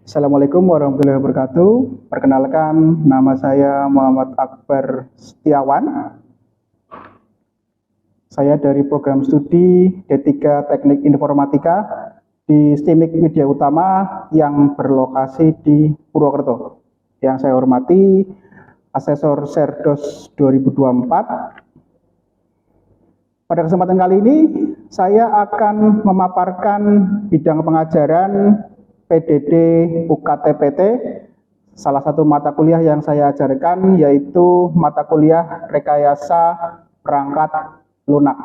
Assalamualaikum warahmatullahi wabarakatuh. Perkenalkan, nama saya Muhammad Akbar Setiawan. Saya dari program studi D3 Teknik Informatika di STIMIK Media Utama yang berlokasi di Purwokerto. Yang saya hormati Asesor Serdos 2024. Pada kesempatan kali ini, saya akan memaparkan bidang pengajaran PDD UKT-PT. Salah satu mata kuliah yang saya ajarkan yaitu mata kuliah rekayasa perangkat lunak.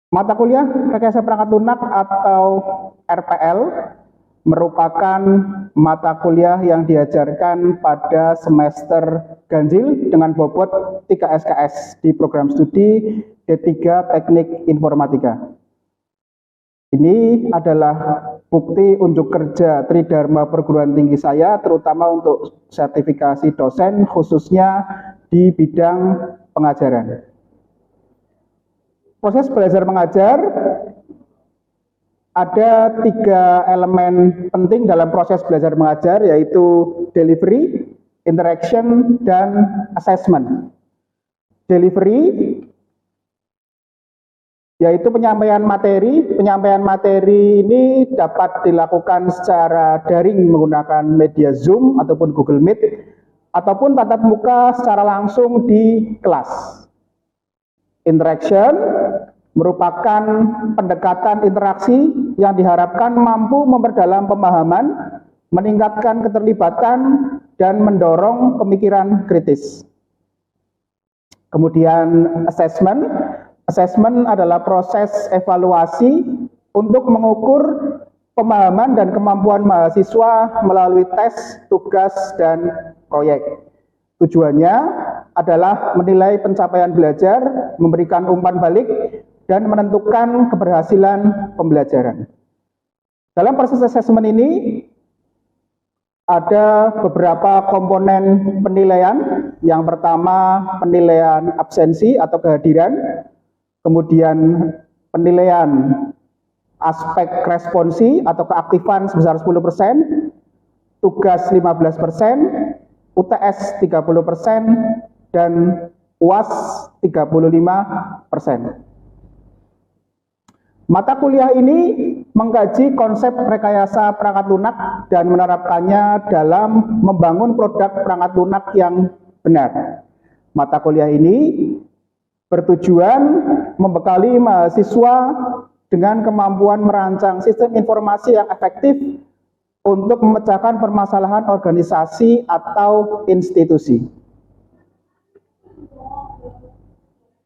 Mata kuliah rekayasa perangkat lunak atau RPL merupakan mata kuliah yang diajarkan pada semester ganjil dengan bobot 3 SKS di program studi D3 Teknik Informatika. Ini adalah bukti unjuk kerja Tridharma perguruan tinggi saya, terutama untuk sertifikasi dosen, khususnya di bidang pengajaran. Proses belajar mengajar, ada 3 elemen penting dalam proses belajar mengajar, yaitu delivery, interaction, dan assessment. Delivery yaitu penyampaian materi. Penyampaian materi ini dapat dilakukan secara daring menggunakan media Zoom ataupun Google Meet, ataupun tatap muka secara langsung di kelas. Interaction merupakan pendekatan interaksi yang diharapkan mampu memperdalam pemahaman, meningkatkan keterlibatan, dan mendorong pemikiran kritis. Kemudian assessment. Assessment adalah proses evaluasi untuk mengukur pemahaman dan kemampuan mahasiswa melalui tes, tugas, dan proyek. Tujuannya adalah menilai pencapaian belajar, memberikan umpan balik, dan menentukan keberhasilan pembelajaran. Dalam proses assessment ini, ada beberapa komponen penilaian. Yang pertama, penilaian absensi atau kehadiran. Kemudian penilaian aspek responsi atau keaktifan sebesar 10%, tugas 15%, UTS 30%, dan UAS 35%. Mata kuliah ini mengkaji konsep rekayasa perangkat lunak dan menerapkannya dalam membangun produk perangkat lunak yang benar. Mata kuliah ini bertujuan membekali mahasiswa dengan kemampuan merancang sistem informasi yang efektif untuk memecahkan permasalahan organisasi atau institusi.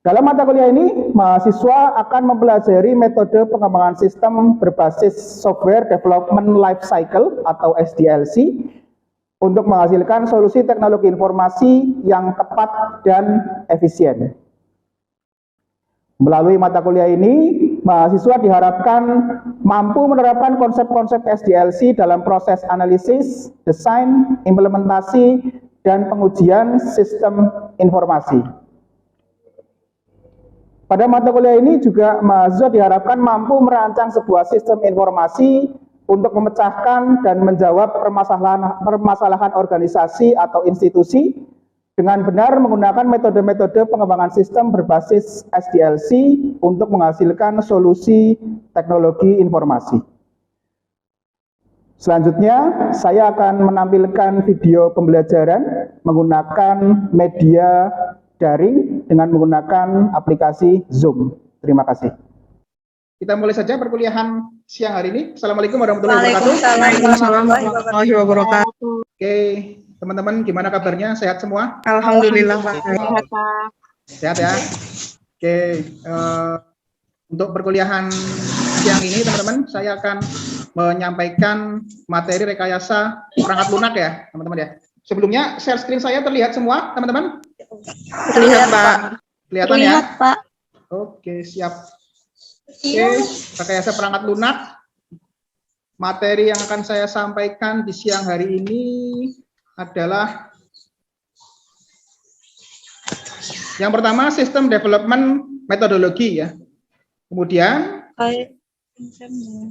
Dalam mata kuliah ini, mahasiswa akan mempelajari metode pengembangan sistem berbasis Software Development Life Cycle atau SDLC untuk menghasilkan solusi teknologi informasi yang tepat dan efisien. Melalui mata kuliah ini, mahasiswa diharapkan mampu menerapkan konsep-konsep SDLC dalam proses analisis, desain, implementasi, dan pengujian sistem informasi. Pada mata kuliah ini juga mahasiswa diharapkan mampu merancang sebuah sistem informasi untuk memecahkan dan menjawab permasalahan organisasi atau institusi dengan benar menggunakan metode-metode pengembangan sistem berbasis SDLC untuk menghasilkan solusi teknologi informasi. Selanjutnya, saya akan menampilkan video pembelajaran menggunakan media daring dengan menggunakan aplikasi Zoom. Terima kasih. Kita mulai saja perkuliahan siang hari ini. Assalamualaikum warahmatullahi wabarakatuh. Waalaikumsalam warahmatullahi wabarakatuh. Oke, teman-teman, gimana kabarnya? Sehat semua? Alhamdulillah, Pak. Sehat ya. Oke, untuk perkuliahan siang ini, teman-teman, saya akan menyampaikan materi rekayasa perangkat lunak ya, teman-teman ya. Sebelumnya, share screen saya terlihat semua, teman-teman? Terlihat, Pak. Kelihatan ya? Terlihat, Pak. Oke, siap. Oke, rekayasa perangkat lunak. Materi yang akan saya sampaikan di siang hari ini adalah Yang pertama sistem development metodologi ya. Kemudian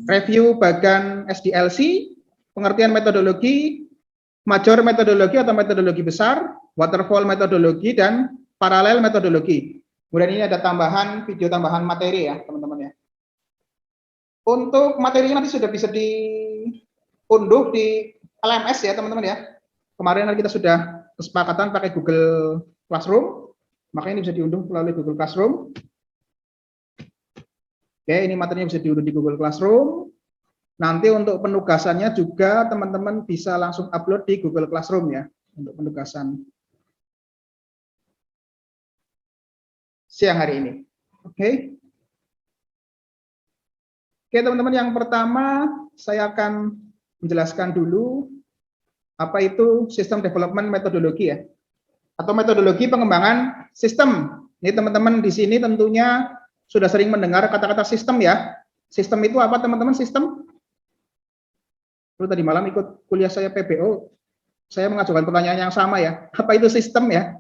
review bagan SDLC, pengertian metodologi, major metodologi atau metodologi besar, waterfall metodologi, dan paralel metodologi. Kemudian ini ada tambahan video tambahan materi ya teman-teman ya. Untuk materinya nanti sudah bisa diunduh di LMS ya teman-teman ya. Kemarin kita sudah kesepakatan pakai Google Classroom, makanya ini bisa diunduh melalui Google Classroom. Oke, ini materinya bisa diunduh di Google Classroom. Nanti untuk penugasannya juga teman-teman bisa langsung upload di Google Classroom ya, untuk penugasan siang hari ini. Oke. Oke teman-teman, yang pertama saya akan menjelaskan dulu apa itu sistem development metodologi ya, atau metodologi pengembangan sistem. Ini teman-teman di sini tentunya sudah sering mendengar kata-kata sistem ya. Sistem itu apa teman-teman? Sistem. Lalu tadi malam ikut kuliah saya PBO, saya mengajukan pertanyaan yang sama ya. Apa itu sistem ya?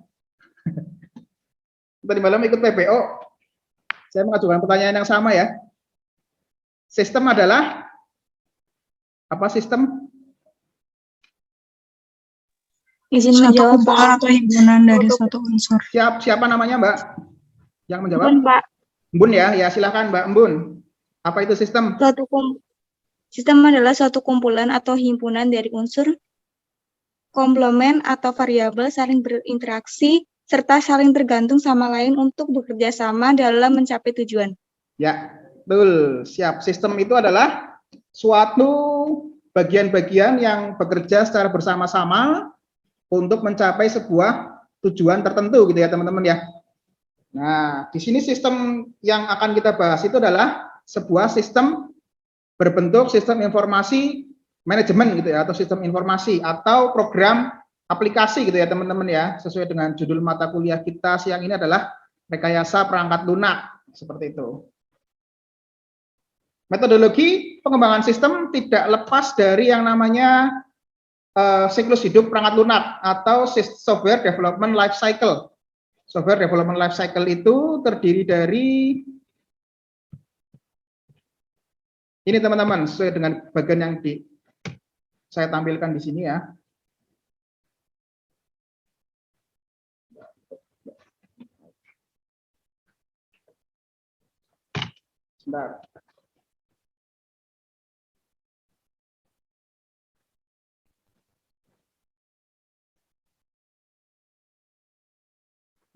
Tadi malam ikut PBO, saya mengajukan pertanyaan yang sama ya. Sistem adalah apa sistem? Izin menjawab, kumpulan atau himpunan dari suatu unsur. Siapa namanya Mbak? Yang menjawab? Mbun, Pak. Mbun ya, ya silakan Mbak Mbun. Apa itu sistem? Sistem adalah suatu kumpulan atau himpunan dari unsur, komplement atau variabel saling berinteraksi serta saling tergantung sama lain untuk bekerja sama dalam mencapai tujuan. Ya, betul. Siap. Sistem itu adalah suatu bagian-bagian yang bekerja secara bersama-sama untuk mencapai sebuah tujuan tertentu gitu ya teman-teman ya. Nah, di sini sistem yang akan kita bahas itu adalah sebuah sistem berbentuk sistem informasi manajemen gitu ya, atau sistem informasi atau program aplikasi gitu ya teman-teman ya. Sesuai dengan judul mata kuliah kita siang ini adalah rekayasa perangkat lunak, seperti itu. Metodologi pengembangan sistem tidak lepas dari yang namanya siklus hidup perangkat lunak atau software development life cycle. Software development life cycle itu terdiri dari ini teman-teman, sesuai dengan bagian yang saya tampilkan di sini ya. Sebentar.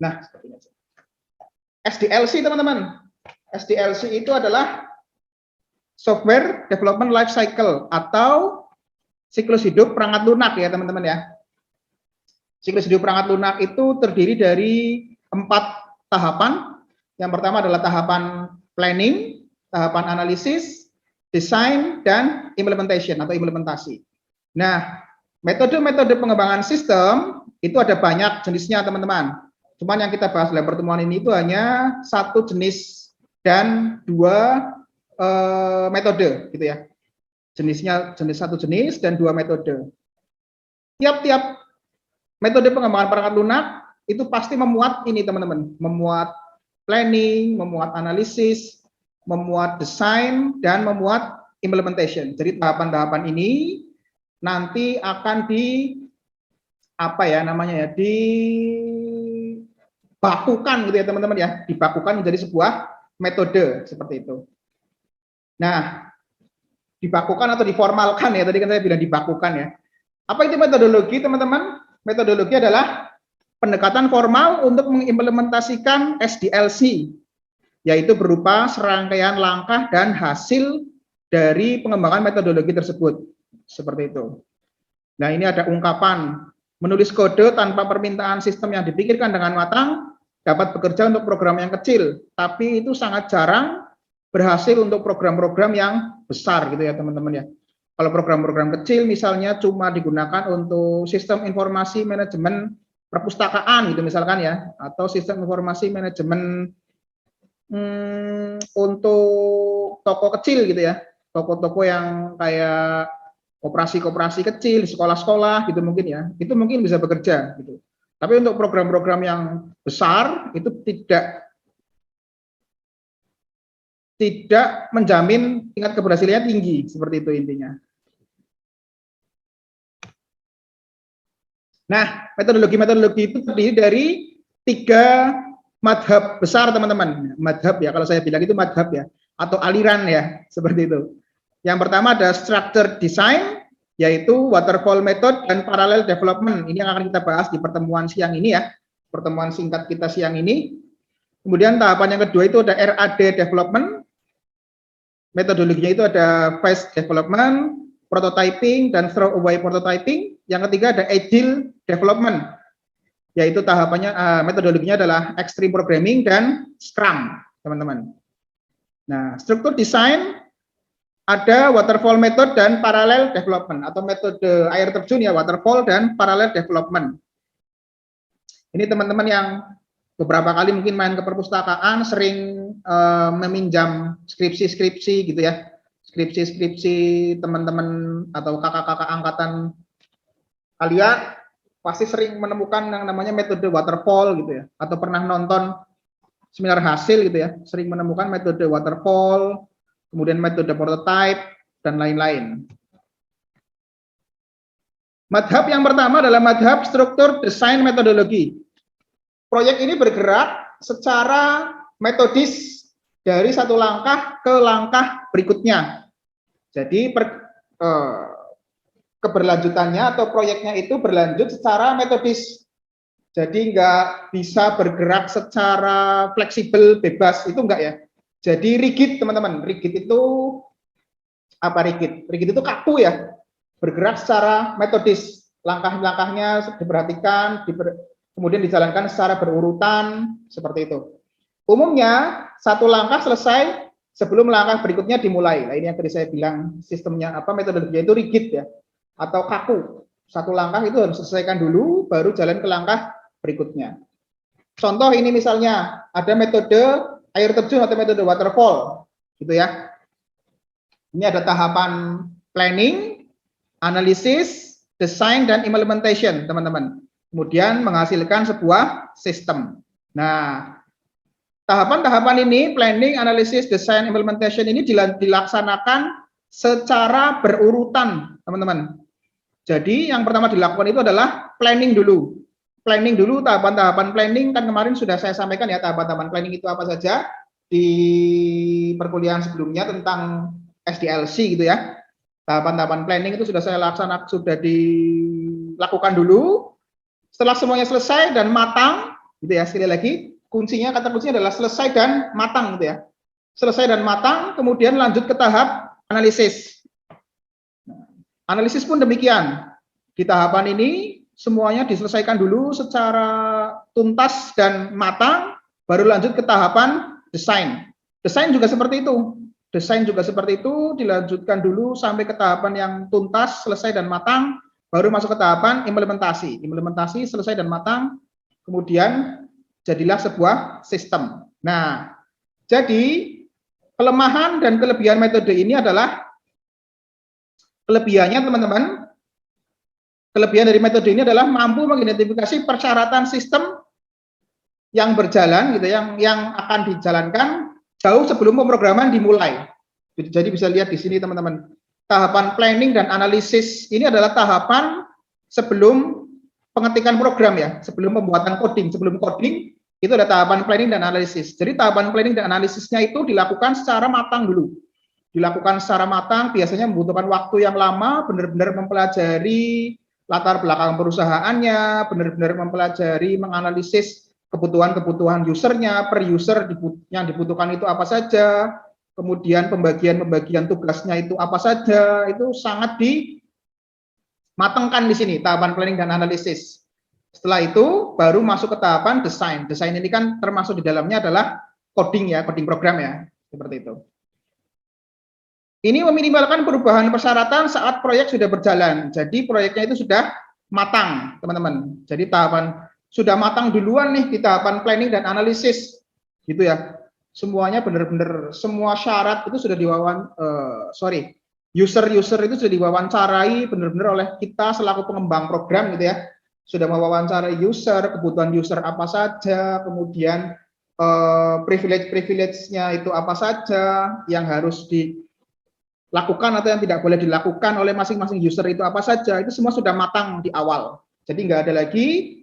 Nah, seperti ini. SDLC teman-teman. SDLC itu adalah Software Development Life Cycle atau siklus hidup perangkat lunak ya teman-teman ya. Siklus hidup perangkat lunak itu terdiri dari 4 tahapan. Yang pertama adalah tahapan planning, tahapan analisis, design, dan implementation atau implementasi. Nah, metode-metode pengembangan sistem itu ada banyak jenisnya teman-teman. Cuman yang kita bahas dalam pertemuan ini itu hanya 1 jenis dan 2 metode gitu ya. Jenisnya satu jenis dan 2 metode. Tiap-tiap metode pengembangan perangkat lunak itu pasti memuat ini teman-teman, memuat planning, memuat analisis, memuat desain, dan memuat implementation. Jadi tahapan-tahapan ini nanti akan dibakukan gitu ya teman-teman ya, dibakukan menjadi sebuah metode seperti itu. Nah, dibakukan atau diformalkan ya, tadi kan saya bilang dibakukan ya. Apa itu metodologi teman-teman? Metodologi adalah pendekatan formal untuk mengimplementasikan SDLC, yaitu berupa serangkaian langkah dan hasil dari pengembangan metodologi tersebut. Seperti itu. Nah, ini ada ungkapan, menulis kode tanpa permintaan sistem yang dipikirkan dengan matang dapat bekerja untuk program yang kecil, tapi itu sangat jarang berhasil untuk program-program yang besar gitu ya teman-teman ya. Kalau program-program kecil misalnya cuma digunakan untuk sistem informasi manajemen perpustakaan gitu misalkan ya, atau sistem informasi manajemen untuk toko kecil gitu ya, toko-toko yang kayak koperasi-koperasi kecil, sekolah-sekolah gitu mungkin ya, itu mungkin bisa bekerja gitu. Tapi untuk program-program yang besar itu tidak menjamin tingkat keberhasilannya tinggi, seperti itu intinya. Nah, metodologi itu terdiri dari 3 madhab besar, teman-teman. Madhab ya, kalau saya bilang itu madhab ya, atau aliran ya, seperti itu. Yang pertama ada structure design, yaitu waterfall method dan parallel development. Ini yang akan kita bahas di pertemuan siang ini ya, pertemuan singkat kita siang ini. Kemudian tahapan yang kedua itu ada RAD development. Metodologinya itu ada phase development, prototyping, dan throwaway prototyping. Yang ketiga ada agile development, yaitu tahapannya metodologinya adalah extreme programming dan Scrum, teman-teman. Nah, struktur desain ada waterfall method dan parallel development, atau metode air terjun ya, waterfall dan parallel development. Ini teman-teman yang beberapa kali mungkin main ke perpustakaan, sering meminjam skripsi-skripsi gitu ya, skripsi-skripsi teman-teman atau kakak-kakak angkatan kalian pasti sering menemukan yang namanya metode waterfall gitu ya, atau pernah nonton seminar hasil gitu ya, sering menemukan metode waterfall, kemudian metode prototype, dan lain-lain. Madhab yang pertama adalah madhab struktur desain metodologi. Proyek ini bergerak secara metodis dari satu langkah ke langkah berikutnya. Jadi keberlanjutannya atau proyeknya itu berlanjut secara metodis. Jadi nggak bisa bergerak secara fleksibel, bebas, itu enggak ya. Jadi rigid, teman-teman. Rigid itu apa rigid? Rigid itu kaku ya. Bergerak secara metodis. Langkah-langkahnya diperhatikan, kemudian dijalankan secara berurutan, seperti itu. Umumnya satu langkah selesai sebelum langkah berikutnya dimulai. Nah, ini yang tadi saya bilang sistemnya metodologinya itu rigid ya, atau kaku. Satu langkah itu harus selesaikan dulu, baru jalan ke langkah berikutnya. Contoh ini misalnya ada metode air terjun atau metode waterfall, gitu ya. Ini ada tahapan planning, analisis, design, dan implementation, teman-teman. Kemudian menghasilkan sebuah sistem. Nah, tahapan-tahapan ini, planning, analisis, design, implementation ini dilaksanakan secara berurutan, teman-teman. Jadi yang pertama dilakukan itu adalah planning dulu. Planning dulu, tahapan-tahapan planning kan kemarin sudah saya sampaikan ya, tahapan-tahapan planning itu apa saja di perkuliahan sebelumnya tentang SDLC gitu ya. Tahapan-tahapan planning itu sudah saya laksanakan, sudah dilakukan dulu. Setelah semuanya selesai dan matang, gitu ya, sekali lagi, kata kuncinya adalah selesai dan matang, gitu ya. Selesai dan matang, kemudian lanjut ke tahap analisis. Analisis pun demikian. Di tahapan ini, semuanya diselesaikan dulu secara tuntas dan matang, baru lanjut ke tahapan desain. Desain juga seperti itu. Desain juga seperti itu, dilanjutkan dulu sampai ke tahapan yang tuntas, selesai dan matang, baru masuk ke tahapan implementasi. Implementasi selesai dan matang, kemudian jadilah sebuah sistem. Nah, jadi kelemahan dan kelebihan metode ini adalah, kelebihannya teman-teman, kelebihan dari metode ini adalah mampu mengidentifikasi persyaratan sistem yang berjalan gitu, yang akan dijalankan jauh sebelum pemrograman dimulai. Jadi bisa lihat di sini teman-teman, tahapan planning dan analisis ini adalah tahapan sebelum pengetikan program ya, sebelum pembuatan coding. Sebelum coding itu ada tahapan planning dan analisis. Jadi tahapan planning dan analisisnya itu dilakukan secara matang dulu. Dilakukan secara matang, biasanya membutuhkan waktu yang lama, benar-benar mempelajari latar belakang perusahaannya, benar-benar mempelajari, menganalisis kebutuhan-kebutuhan usernya, per user yang dibutuhkan itu apa saja, kemudian pembagian tugasnya itu apa saja, itu sangat dimatangkan di sini, tahapan planning dan analisis. Setelah itu baru masuk ke tahapan desain. Desain ini kan termasuk di dalamnya adalah coding ya, coding program ya, seperti itu. Ini meminimalkan perubahan persyaratan saat proyek sudah berjalan. Jadi proyeknya itu sudah matang, teman-teman. Jadi tahapan sudah matang duluan nih di tahapan planning dan analisis, gitu ya. Semuanya benar-benar, semua syarat itu sudah user itu sudah diwawancarai benar-benar oleh kita selaku pengembang program gitu ya. sudah mewawancarai user, kebutuhan user apa saja, kemudian privilege-nya itu apa saja, yang harus dilakukan atau yang tidak boleh dilakukan oleh masing-masing user itu apa saja, itu semua sudah matang di awal. Jadi nggak ada lagi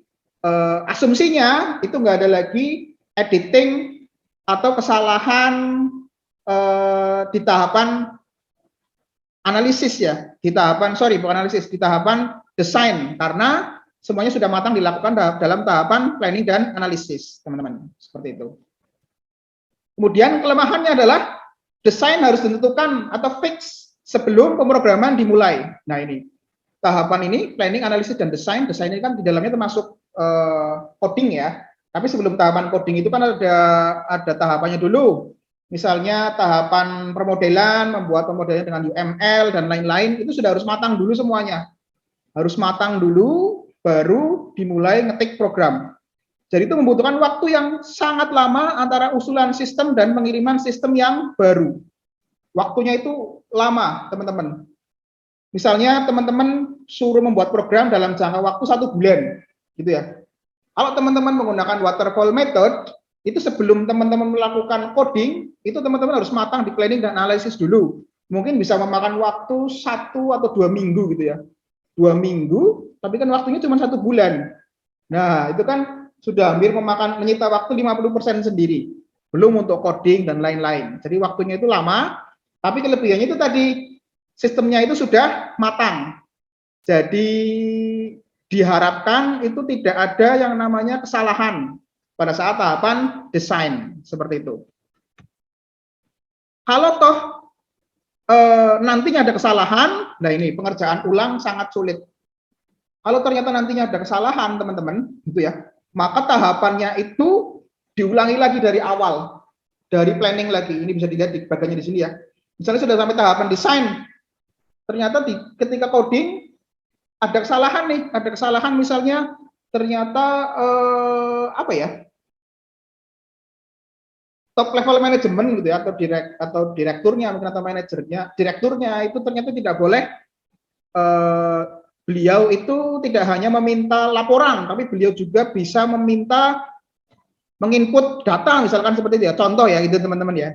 asumsinya, itu nggak ada lagi editing atau kesalahan di tahapan analisis ya, di tahapan di tahapan desain, karena semuanya sudah matang dilakukan dalam tahapan planning dan analisis, teman-teman. Seperti itu. Kemudian kelemahannya adalah desain harus ditentukan atau fix sebelum pemrograman dimulai. Nah ini, tahapan ini planning, analisis, dan desain. Desain ini kan di dalamnya termasuk coding ya. Tapi sebelum tahapan coding itu kan ada tahapannya dulu. Misalnya tahapan permodelan, membuat pemodelan dengan UML dan lain-lain, itu sudah harus matang dulu semuanya. Harus matang dulu, baru dimulai ngetik program. Jadi itu membutuhkan waktu yang sangat lama antara usulan sistem dan pengiriman sistem yang baru. Waktunya itu lama, teman-teman. Misalnya teman-teman suruh membuat program dalam jangka waktu 1 bulan, gitu ya. Kalau teman-teman menggunakan waterfall method, itu sebelum teman-teman melakukan coding, itu teman-teman harus matang di planning dan analisis dulu. Mungkin bisa memakan waktu 1 atau 2 minggu gitu ya. 2 minggu, tapi kan waktunya cuma 1 bulan. Nah, itu kan sudah hampir menyita waktu 50% sendiri. Belum untuk coding dan lain-lain. Jadi waktunya itu lama, tapi kelebihannya itu tadi, sistemnya itu sudah matang. Jadi diharapkan itu tidak ada yang namanya kesalahan pada saat tahapan desain, seperti itu. Kalau toh nantinya ada kesalahan, nah ini pengerjaan ulang sangat sulit. Kalau ternyata nantinya ada kesalahan, teman-teman, gitu ya, maka tahapannya itu diulangi lagi dari awal, dari planning lagi. Ini bisa dilihat di bagiannya di sini ya. Misalnya sudah sampai tahapan desain, ternyata ketika coding ada kesalahan nih, ada kesalahan misalnya ternyata apa ya, top level manajemen gitu ya, atau direkturnya mungkin, atau manajernya, direkturnya itu ternyata tidak boleh, beliau itu tidak hanya meminta laporan, tapi beliau juga bisa meminta menginput data, misalkan seperti itu ya, contoh ya itu teman-teman ya,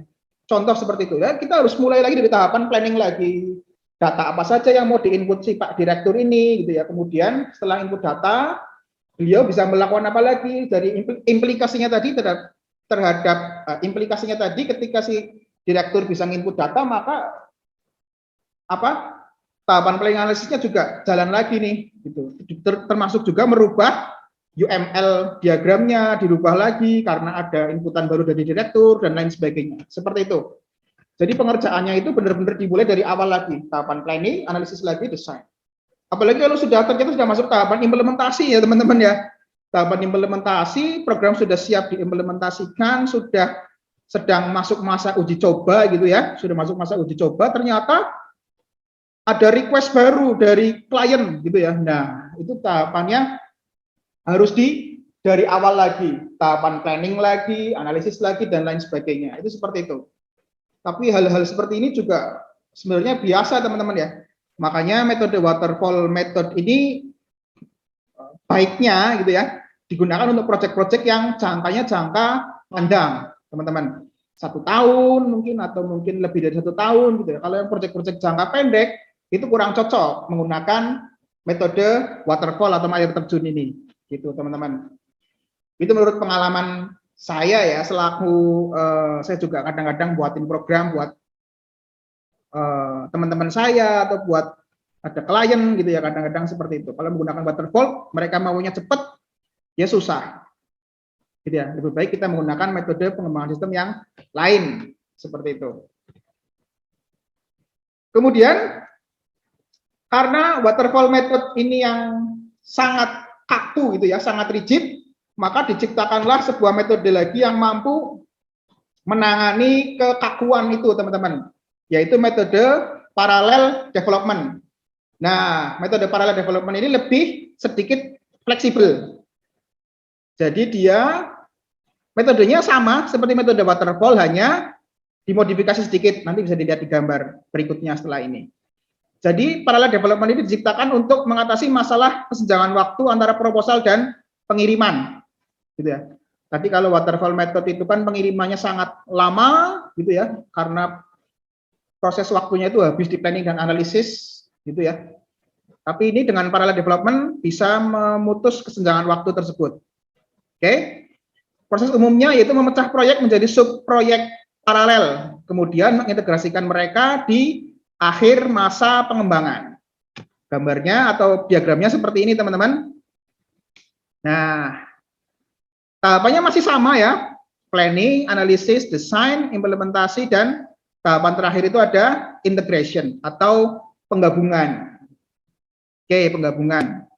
contoh seperti itu ya. Kita harus mulai lagi dari tahapan planning lagi, data apa saja yang mau diinput si Pak Direktur ini gitu ya. Kemudian setelah input data, beliau bisa melakukan apa lagi dari implikasinya tadi terhadap implikasinya tadi, ketika si direktur bisa input data, maka apa, tahapan planning analisisnya juga jalan lagi nih gitu. Termasuk juga merubah UML diagramnya, dirubah lagi karena ada inputan baru dari direktur dan lain sebagainya. Seperti itu. Jadi pengerjaannya itu benar-benar dimulai dari awal lagi, tahapan planning, analisis lagi, desain. Apalagi kalau ternyata sudah masuk tahapan implementasi ya teman-teman ya. Tahapan implementasi, program sudah siap diimplementasikan, sudah sedang masuk masa uji coba gitu ya, sudah masuk masa uji coba, ternyata ada request baru dari klien gitu ya. Nah, itu tahapannya harus dari awal lagi, tahapan planning lagi, analisis lagi, dan lain sebagainya. Itu seperti itu. Tapi hal-hal seperti ini juga sebenarnya biasa teman-teman ya. Makanya metode waterfall method ini baiknya gitu ya digunakan untuk proyek-proyek yang jangka panjang, teman-teman. 1 tahun mungkin, atau mungkin lebih dari 1 tahun gitu ya. Kalau yang proyek-proyek jangka pendek itu kurang cocok menggunakan metode waterfall atau air terjun ini, gitu teman-teman. Itu menurut pengalaman saya ya, selaku saya juga kadang-kadang buatin program buat teman-teman saya atau buat ada klien gitu ya, kadang-kadang seperti itu. Kalau menggunakan waterfall, mereka maunya cepat, ya susah. Gitu ya, lebih baik kita menggunakan metode pengembangan sistem yang lain, seperti itu. Kemudian, karena waterfall method ini yang sangat kaku gitu ya, sangat rigid, maka diciptakanlah sebuah metode lagi yang mampu menangani kekakuan itu, teman-teman, yaitu metode parallel development. Nah, metode parallel development ini lebih sedikit fleksibel. Jadi dia metodenya sama seperti metode waterfall, hanya dimodifikasi sedikit. Nanti bisa dilihat di gambar berikutnya setelah ini. Jadi parallel development ini diciptakan untuk mengatasi masalah kesenjangan waktu antara proposal dan pengiriman, gitu ya. Tadi kalau waterfall method itu kan pengirimannya sangat lama, gitu ya, karena proses waktunya itu habis di planning dan analisis, gitu ya. Tapi ini dengan parallel development bisa memutus kesenjangan waktu tersebut. Oke. Proses umumnya yaitu memecah proyek menjadi subproyek paralel, kemudian mengintegrasikan mereka di akhir masa pengembangan. Gambarnya atau diagramnya seperti ini, teman-teman. Nah, tahapannya masih sama ya. Planning, analisis, desain, implementasi, dan tahapan terakhir itu ada integration atau penggabungan. Oke, penggabungan.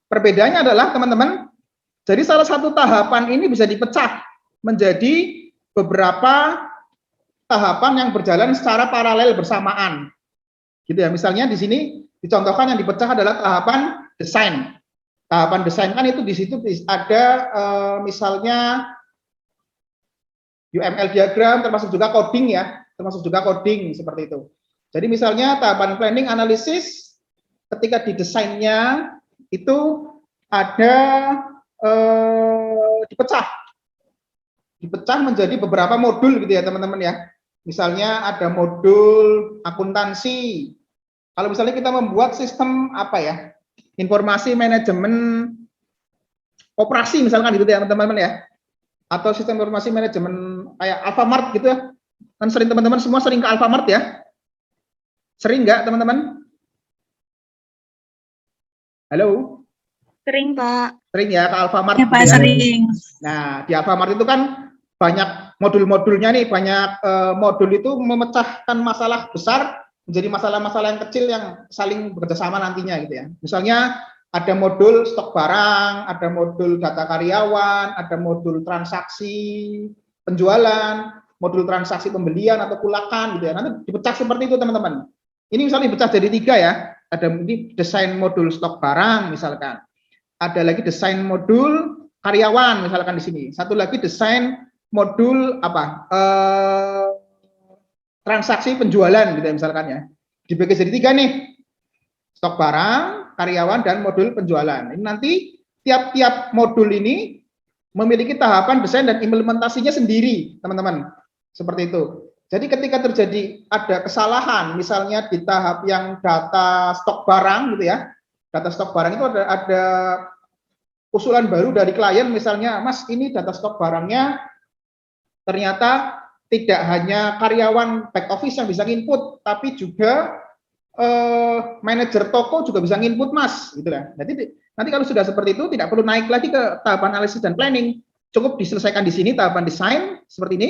Perbedaannya adalah, teman-teman, jadi salah satu tahapan ini bisa dipecah menjadi beberapa tahapan yang berjalan secara paralel bersamaan. Gitu ya. Misalnya di sini dicontohkan yang dipecah adalah tahapan desain. Tahapan desain kan itu di situ ada misalnya UML diagram, termasuk juga coding ya, termasuk juga coding seperti itu. Jadi misalnya tahapan planning analisis, ketika di desainnya itu ada dipecah menjadi beberapa modul gitu ya teman-teman ya. Misalnya ada modul akuntansi. Kalau misalnya kita membuat sistem apa ya, informasi manajemen operasi misalkan gitu ya teman-teman ya, atau sistem informasi manajemen kayak Alfamart gitu ya. Kan sering teman-teman semua sering ke Alfamart ya? Sering nggak teman-teman? Halo? Sering, Pak. Sering ya ke Alfamart Ya, Pak, gitu ya? sering. Nah, di Alfamart itu kan banyak modul-modulnya nih, banyak modul itu memecahkan masalah besar menjadi masalah-masalah yang kecil yang saling bekerjasama nantinya gitu ya. Misalnya ada modul stok barang, ada modul data karyawan, ada modul transaksi penjualan, modul transaksi pembelian atau kulakan gitu ya. Nanti dipecah seperti itu teman-teman. Ini misalnya dipecah jadi 3 ya. Ada ini desain modul stok barang misalkan. Ada lagi desain modul karyawan misalkan di sini. Satu lagi desain modul apa? Transaksi penjualan gitu ya misalkan ya. Dibagi jadi 3 nih. Stok barang, karyawan, dan modul penjualan. Ini nanti tiap-tiap modul ini memiliki tahapan desain dan implementasinya sendiri, teman-teman. Seperti itu. Jadi ketika terjadi ada kesalahan, misalnya di tahap yang data stok barang gitu ya, data stok barang itu ada usulan baru dari klien, misalnya, Mas, ini data stok barangnya ternyata tidak hanya karyawan back office yang bisa input, tapi juga manajer toko juga bisa nginput Mas, gitu lah. Nanti kalau sudah seperti itu tidak perlu naik lagi ke tahapan analisis dan planning, cukup diselesaikan di sini tahapan desain seperti ini,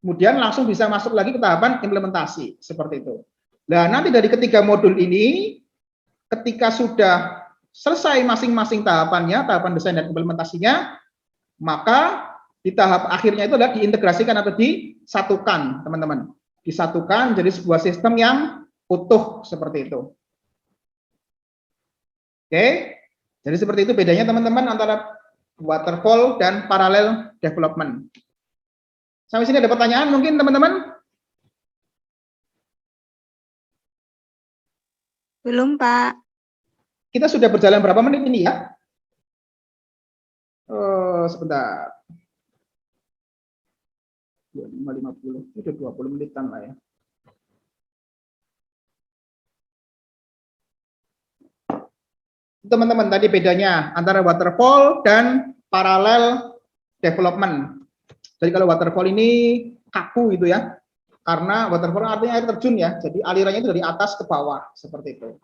kemudian langsung bisa masuk lagi ke tahapan implementasi seperti itu. Nah, nanti dari ketiga modul ini, ketika sudah selesai masing-masing tahapannya, tahapan desain dan implementasinya, maka di tahap akhirnya itu adalah diintegrasikan atau disatukan, teman-teman. Disatukan jadi sebuah sistem yang utuh seperti itu. Oke, jadi seperti itu bedanya teman-teman antara waterfall dan parallel development. Sampai sini ada pertanyaan mungkin teman-teman? Belum, Pak. Kita sudah berjalan berapa menit ini ya? Sebentar. 25, 50, itu 20 menitan lah ya. Teman-teman, tadi bedanya antara waterfall dan parallel development. Jadi kalau waterfall ini kaku gitu ya, karena waterfall artinya air terjun ya, jadi alirannya itu dari atas ke bawah seperti itu.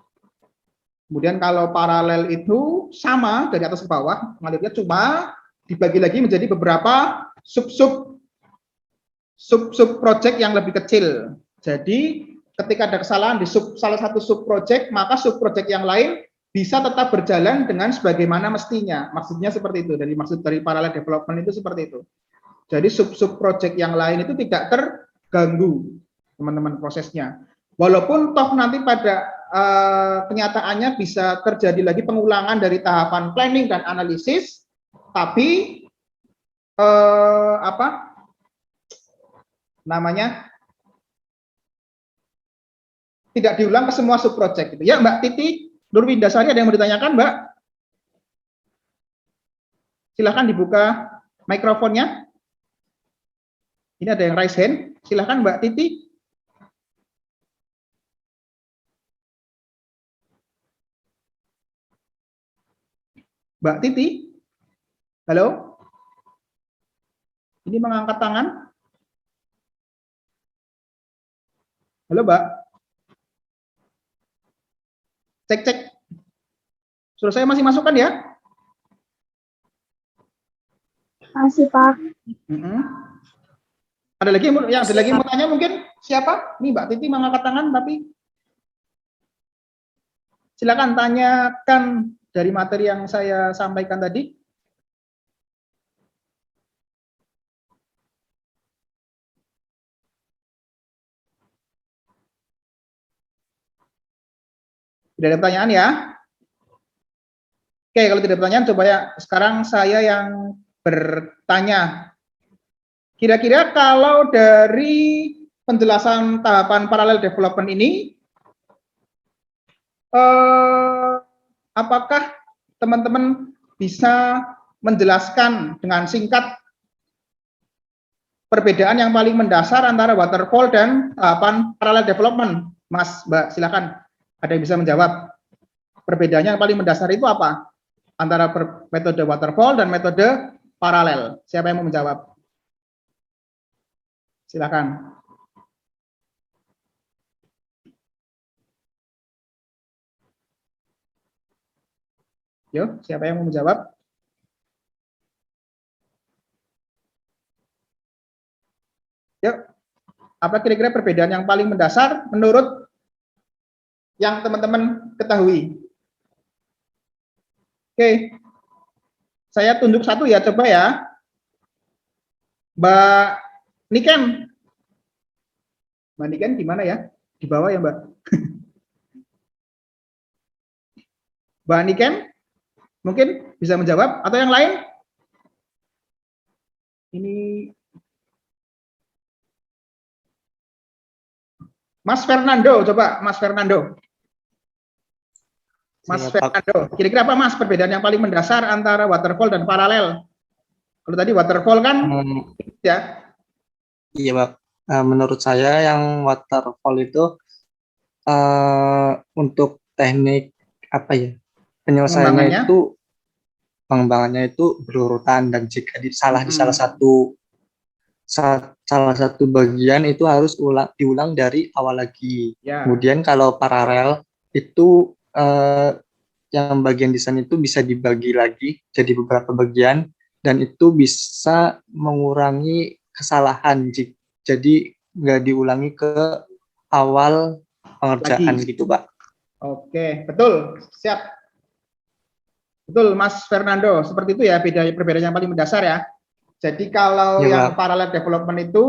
Kemudian kalau paralel itu sama dari atas ke bawah, mengalirnya cuma dibagi lagi menjadi beberapa sub project yang lebih kecil. Jadi ketika ada kesalahan di salah satu sub project, maka sub project yang lain bisa tetap berjalan dengan sebagaimana mestinya. Maksudnya seperti itu. Maksud dari parallel development itu seperti itu. Jadi sub project yang lain itu tidak terganggu, teman-teman, prosesnya. Walaupun toh nanti pada kenyataannya bisa terjadi lagi pengulangan dari tahapan planning dan analisis, Tapi apa namanya, tidak diulang ke semua subproject gitu. Ya Mbak Titi Nurwindasari, ada yang mau ditanyakan Mbak? Silahkan dibuka mikrofonnya. Ini ada yang raise hand. Silahkan Mbak Titi. Mbak Titi, halo? Ini mengangkat tangan. Halo Mbak? Cek, cek. Suruh saya masih masukkan ya? Masih, Pak. Ada lagi yang ada lagi mau tanya mungkin? Siapa? Ini Mbak Titi mengangkat tangan, tapi silakan tanyakan dari materi yang saya sampaikan tadi. Tidak ada pertanyaan ya? Oke, kalau tidak ada pertanyaan, coba ya sekarang saya yang bertanya. Kira-kira kalau dari penjelasan tahapan parallel development ini, apakah teman-teman bisa menjelaskan dengan singkat perbedaan yang paling mendasar antara waterfall dan tahapan parallel development? Mas, Mbak, silakan. Ada yang bisa menjawab. Perbedaannya yang paling mendasar itu apa? Antara metode waterfall dan metode paralel. Siapa yang mau menjawab? Silakan. Yo, siapa yang mau menjawab? Yuk, apa kira-kira perbedaan yang paling mendasar menurut yang teman-teman ketahui? Oke, saya tunjuk satu ya, coba ya. Mbak Niken. Mbak Niken di mana ya? Di bawah ya, Mbak? Mbak Niken, mungkin bisa menjawab, atau yang lain? Ini Mas Fernando, coba Mas Fernando. Mas Fernando, kira-kira apa Mas perbedaan yang paling mendasar antara waterfall dan paralel? Kalau tadi waterfall kan ya. Iya Pak, menurut saya yang waterfall itu untuk teknik apa ya, penyelesaiannya itu pengembangannya itu berurutan, dan jika salah di salah satu bagian itu harus diulang dari awal lagi. Ya. Kemudian kalau paralel itu yang bagian desain itu bisa dibagi lagi jadi beberapa bagian, dan itu bisa mengurangi kesalahan, jadi nggak diulangi ke awal pengerjaan lagi. Gitu Pak. Oke, betul, siap. Betul Mas Fernando, seperti itu ya perbedaan yang paling mendasar ya. Jadi kalau yang parallel development itu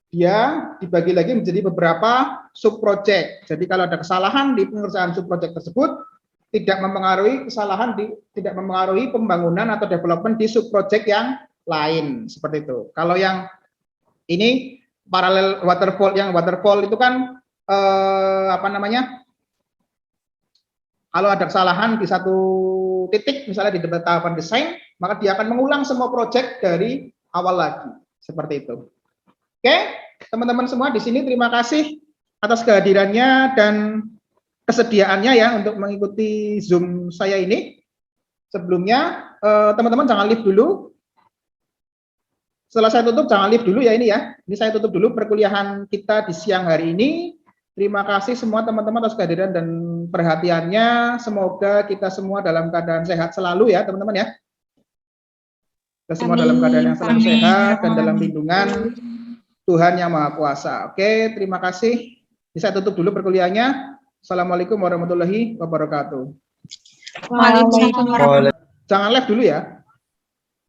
dia dibagi lagi menjadi beberapa subproject. Jadi kalau ada kesalahan di pengerjaan subproject tersebut, tidak mempengaruhi tidak mempengaruhi pembangunan atau development di subproject yang lain, seperti itu. Kalau yang ini paralel waterfall, yang waterfall itu kan apa namanya? Kalau ada kesalahan di satu titik, misalnya di tahapan desain, maka dia akan mengulang semua project dari awal lagi, seperti itu. Oke, teman-teman semua di sini terima kasih atas kehadirannya dan kesediaannya ya untuk mengikuti Zoom saya ini. Sebelumnya teman-teman jangan leave dulu. Setelah saya tutup jangan leave dulu ya ini ya. Ini saya tutup dulu perkuliahan kita di siang hari ini. Terima kasih semua teman-teman atas kehadiran dan perhatiannya. Semoga kita semua dalam keadaan sehat selalu ya teman-teman ya. Kita semua dalam keadaan yang selalu sehat dan dalam lindungan Tuhan Yang Maha Kuasa. Oke, terima kasih. Saya tutup dulu perkuliahannya. Assalamualaikum warahmatullahi wabarakatuh. Waalaikumsalam. Jangan live dulu ya.